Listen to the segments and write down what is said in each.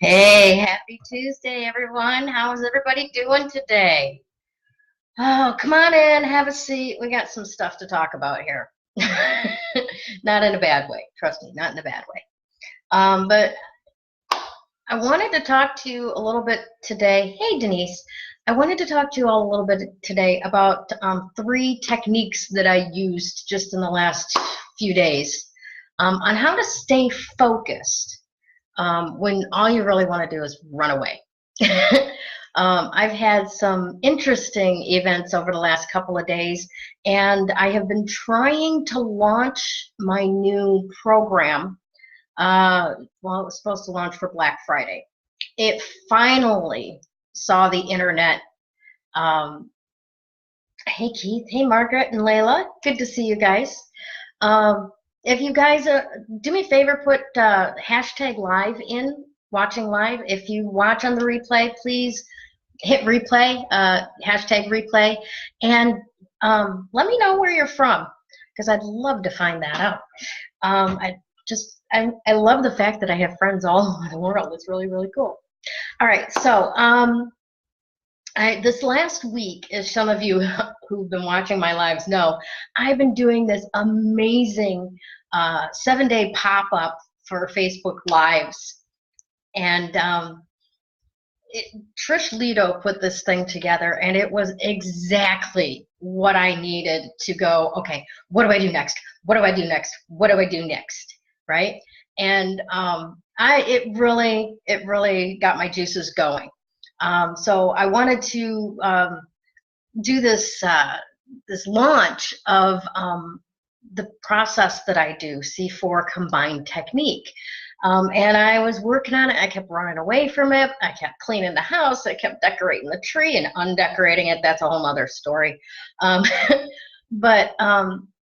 Hey, happy Tuesday, everyone. How's everybody doing today? Oh, come on in, have a seat. We got some stuff to talk about here. Not in a bad way. Trust me, not in a bad way. But I wanted to talk to you a little bit today. Hey, Denise. I wanted to talk to you all a little bit today about three techniques that I used just in the last few days on how to stay focused when all you really want to do is run away. I've had some interesting events over the last couple of days, and I have been trying to launch my new program. Well, it was supposed to launch for Black Friday. It finally saw the internet. Um, hey, Keith. Hey, Margaret and Layla. Good to see you guys. If you guys do me a favor, put hashtag live in, watching live. If you watch on the replay, please hit replay, hashtag replay, and let me know where you're from, because I'd love to find that out. I love the fact that I have friends all over the world. It's really, really cool. All right, so this last week, as some of you who've been watching my lives know, I've been doing this amazing 7-day pop-up for Facebook Lives. And Trish Lido put this thing together, and it was exactly what I needed to go, okay, what do I do next? What do I do next? What do I do next? Right? And it really got my juices going. So I wanted to do this launch of the process that I do, C4 combined technique. And I was working on it. I kept running away from it. I kept cleaning the house. I kept decorating the tree and undecorating it. That's a whole other story. But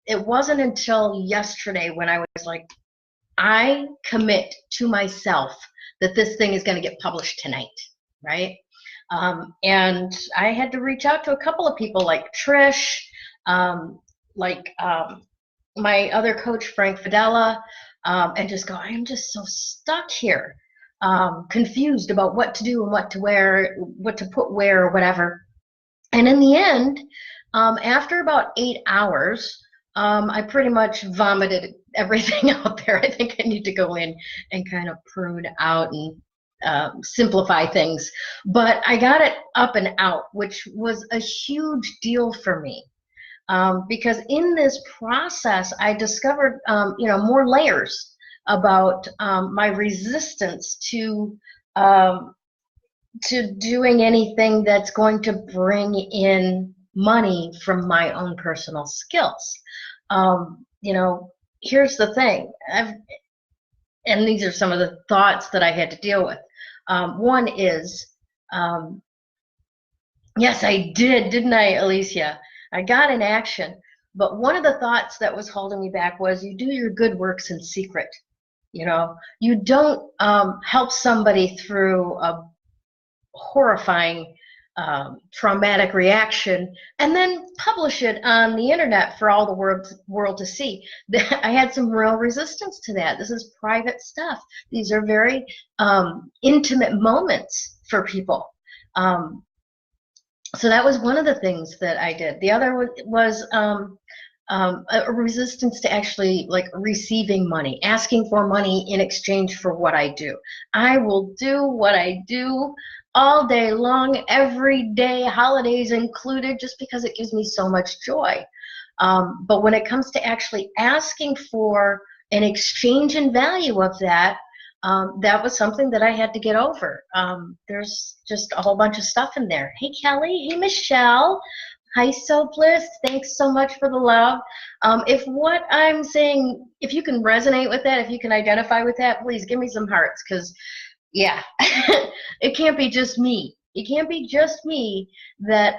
it wasn't until yesterday when I was like, I commit to myself that this thing is going to get published tonight, right? And I had to reach out to a couple of people like Trish, like my other coach, Frank Fidella, and just go, I am just so stuck here, confused about what to do and what to wear, what to put where or whatever. And in the end, after about 8 hours, I pretty much vomited everything out there. I think I need to go in and kind of prune out and simplify things. But I got it up and out, which was a huge deal for me. Because in this process, I discovered, more layers about my resistance to doing anything that's going to bring in money from my own personal skills. Here's the thing, and these are some of the thoughts that I had to deal with. One is, yes, I did, didn't I, Alicia? I got in action, but one of the thoughts that was holding me back was you do your good works in secret. You don't help somebody through a horrifying traumatic reaction and then publish it on the internet for all the world to see. I had some real resistance to that. This is private stuff. These are very intimate moments for people. So that was one of the things that I did. The other was a resistance to actually like receiving money, asking for money in exchange for what I do. I will do what I do all day long, every day, holidays included, just because it gives me so much joy. But when it comes to actually asking for an exchange in value of that, that was something that I had to get over. There's just a whole bunch of stuff in there. Hey, Kelly. Hey, Michelle. Hi, So Bliss. Thanks so much for the love. If what I'm saying, if you can resonate with that, if you can identify with that, please give me some hearts, because, yeah, it can't be just me. It can't be just me that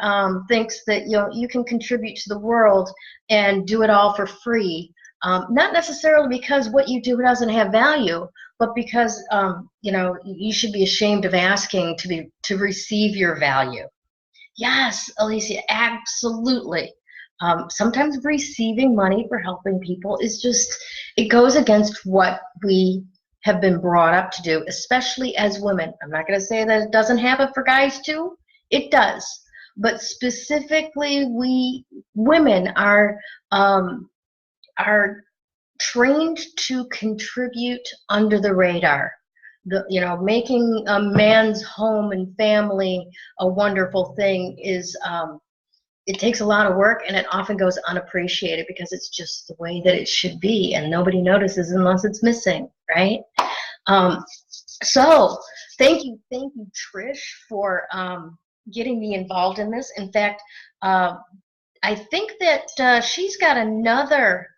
thinks that you can contribute to the world and do it all for free. Not necessarily because what you do doesn't have value, but because you should be ashamed of asking to receive your value. Yes, Alicia, absolutely. Sometimes receiving money for helping people is just, it goes against what we have been brought up to do, especially as women. I'm not going to say that it doesn't happen for guys too. It does. But specifically, we women are trained to contribute under the radar. Making a man's home and family a wonderful thing is it takes a lot of work, and it often goes unappreciated because it's just the way that it should be, and nobody notices unless it's missing, right? So thank you, Trish, for getting me involved in this. In fact, I think that she's got another.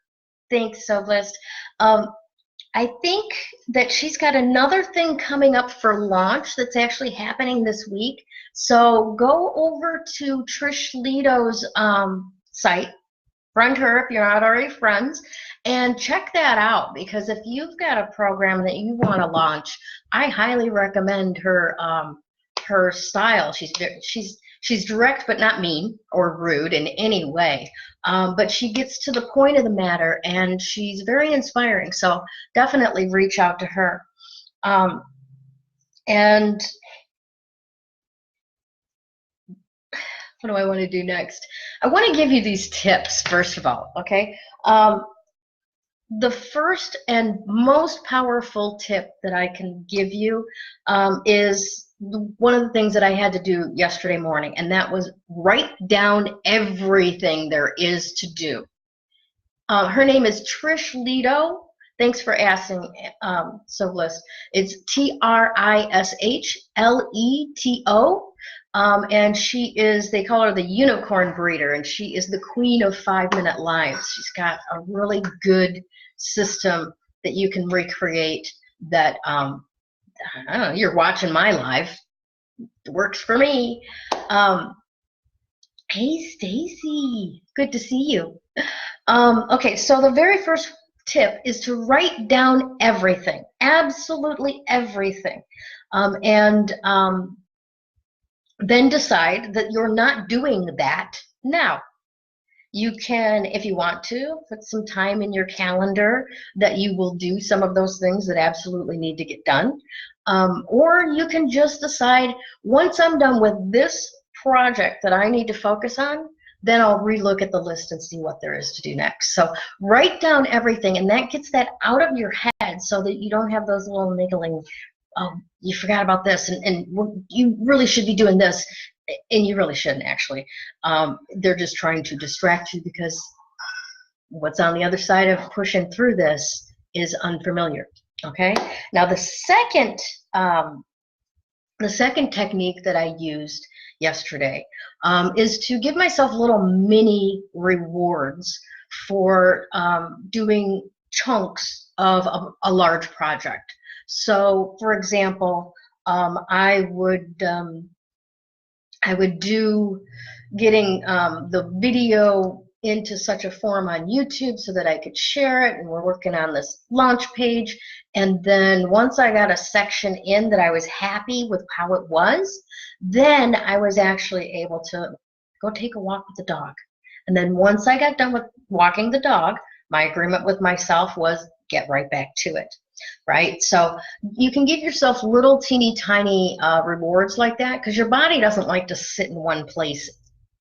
Thanks, Celeste. I think that she's got another thing coming up for launch that's actually happening this week. So go over to Trish Lito's site, friend her if you're not already friends, and check that out, because if you've got a program that you want to launch, I highly recommend her her style. She's direct but not mean or rude in any way. But she gets to the point of the matter, and she's very inspiring. So definitely reach out to her. And what do I want to do next? I want to give you these tips, first of all, okay? The first and most powerful tip that I can give you is one of the things that I had to do yesterday morning, and that was write down everything there is to do. Her name is Trish Lito. Thanks for asking, Celeste. It's TRISHLETO. And she is, they call her the unicorn breeder, and she is the queen of 5-minute lives. She's got a really good system that you can recreate that, I don't know, you're watching my live. It works for me. Hey, Stacy, good to see you. Okay, so the very first tip is to write down everything, absolutely everything. Then decide that you're not doing that now. You can, if you want to, put some time in your calendar that you will do some of those things that absolutely need to get done. Or you can just decide, once I'm done with this project that I need to focus on, then I'll relook at the list and see what there is to do next. So write down everything, and that gets that out of your head so that you don't have those little niggling, oh, you forgot about this, and you really should be doing this, and you really shouldn't, actually. They're just trying to distract you, because what's on the other side of pushing through this is unfamiliar, okay? Now, the second technique that I used yesterday is to give myself little mini rewards for doing chunks of a large project. So, for example, I would do getting the video into such a form on YouTube so that I could share it, and we're working on this launch page. And then once I got a section in that I was happy with how it was, then I was actually able to go take a walk with the dog. And then once I got done with walking the dog, my agreement with myself was get right back to it, right? So you can give yourself little teeny tiny rewards like that, because your body doesn't like to sit in one place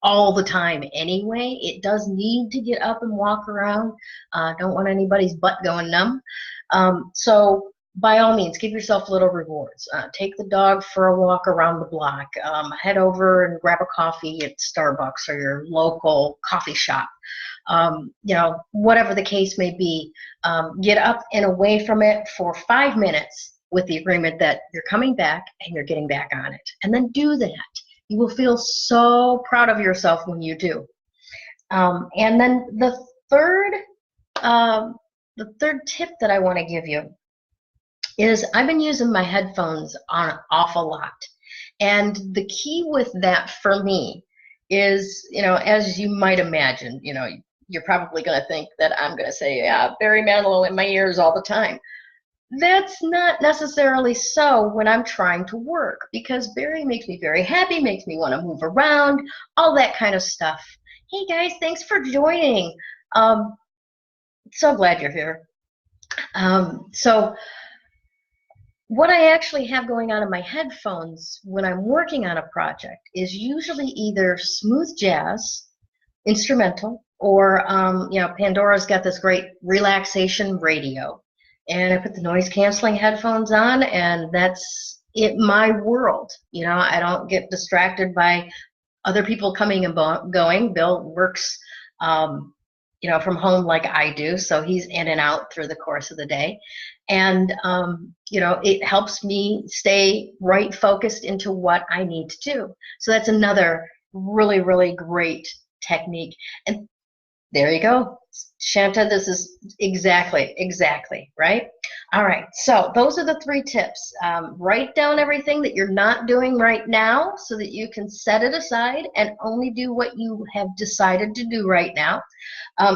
all the time anyway. It does need to get up and walk around. Don't want anybody's butt going numb. So by all means, give yourself little rewards. Take the dog for a walk around the block. Head over and grab a coffee at Starbucks or your local coffee shop. You know, whatever the case may be, get up and away from it for 5 minutes with the agreement that you're coming back and you're getting back on it. And then do that. You will feel so proud of yourself when you do. And then the third tip that I want to give you is I've been using my headphones on an awful lot. And the key with that for me is, you know, as you might imagine, you know, you're probably going to think that I'm going to say, yeah, Barry Manilow in my ears all the time. That's not necessarily so when I'm trying to work, because Barry makes me very happy, makes me want to move around, all that kind of stuff. Hey guys, thanks for joining. So glad you're here. So what I actually have going on in my headphones when I'm working on a project is usually either smooth jazz, instrumental, or Pandora's got this great relaxation radio, and I put the noise canceling headphones on, and that's it, my world. I don't get distracted by other people coming and going. Bill works from home like I do, so he's in and out through the course of the day. And it helps me stay right focused into what I need to do. So that's another really, really great technique. And there you go, Shanta, this is exactly, right? All right, so those are the 3 tips. Write down everything that you're not doing right now so that you can set it aside and only do what you have decided to do right now.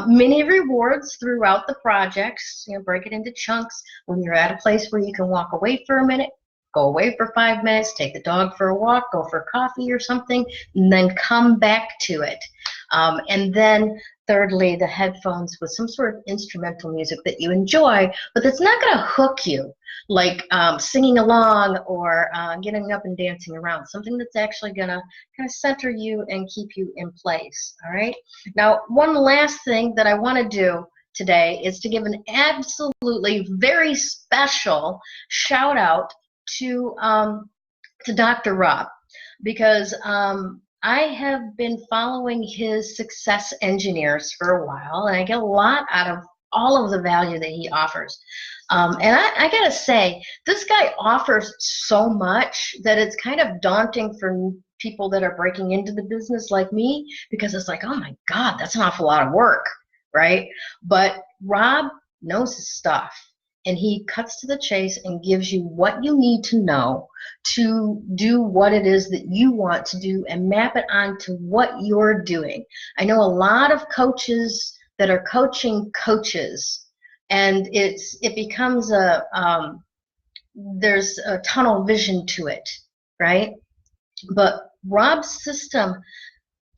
Mini rewards throughout the projects, break it into chunks. When you're at a place where you can walk away for a minute, go away for 5 minutes, take the dog for a walk, go for coffee or something, and then come back to it. And then thirdly, the headphones with some sort of instrumental music that you enjoy, but that's not going to hook you, like singing along or getting up and dancing around. Something that's actually going to kind of center you and keep you in place. All right. Now, one last thing that I want to do today is to give an absolutely very special shout out to Dr. Rob, because I have been following his Success Engineers for a while, and I get a lot out of all of the value that he offers. And I gotta say, this guy offers so much that it's kind of daunting for people that are breaking into the business like me, because it's like, oh my God, that's an awful lot of work, right? But Rob knows his stuff, and he cuts to the chase and gives you what you need to know to do what it is that you want to do and map it onto what you're doing. I know a lot of coaches that are coaching coaches, and it becomes there's a tunnel vision to it, right? But Rob's system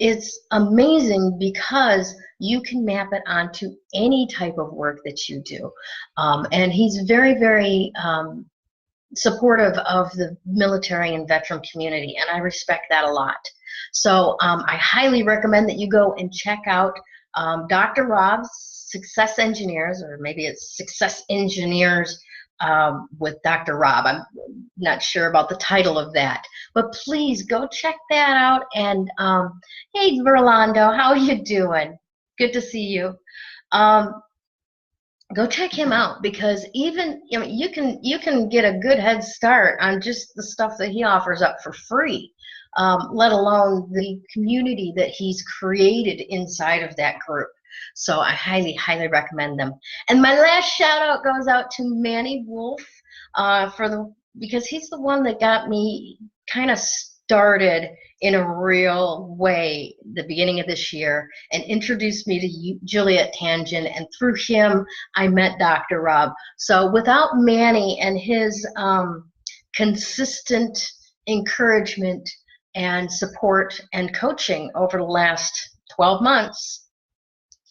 is amazing because you can map it onto any type of work that you do. And he's very, very supportive of the military and veteran community, and I respect that a lot. So I highly recommend that you go and check out Dr. Rob's Success Engineers, or maybe it's Success Engineers with Dr. Rob. I'm not sure about the title of that, but please go check that out. And hey, Verlando, how you doing? Good to see you. Go check him out, because even you can get a good head start on just the stuff that he offers up for free, let alone the community that he's created inside of that group. So I highly, highly recommend them. And my last shout out goes out to Manny Wolf because he's the one that got me kind of started in a real way the beginning of this year and introduced me to Juliet Tangent, and through him I met Dr. Rob. So without Manny and his consistent encouragement and support and coaching over the last 12 months,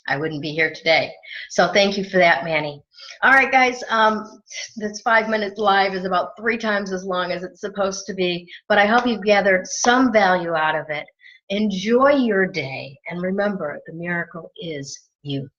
I wouldn't be here today. So thank you for that, Manny. All right, guys, this 5-minute live is about 3 times as long as it's supposed to be, but I hope you've gathered some value out of it. Enjoy your day, and remember, the miracle is you.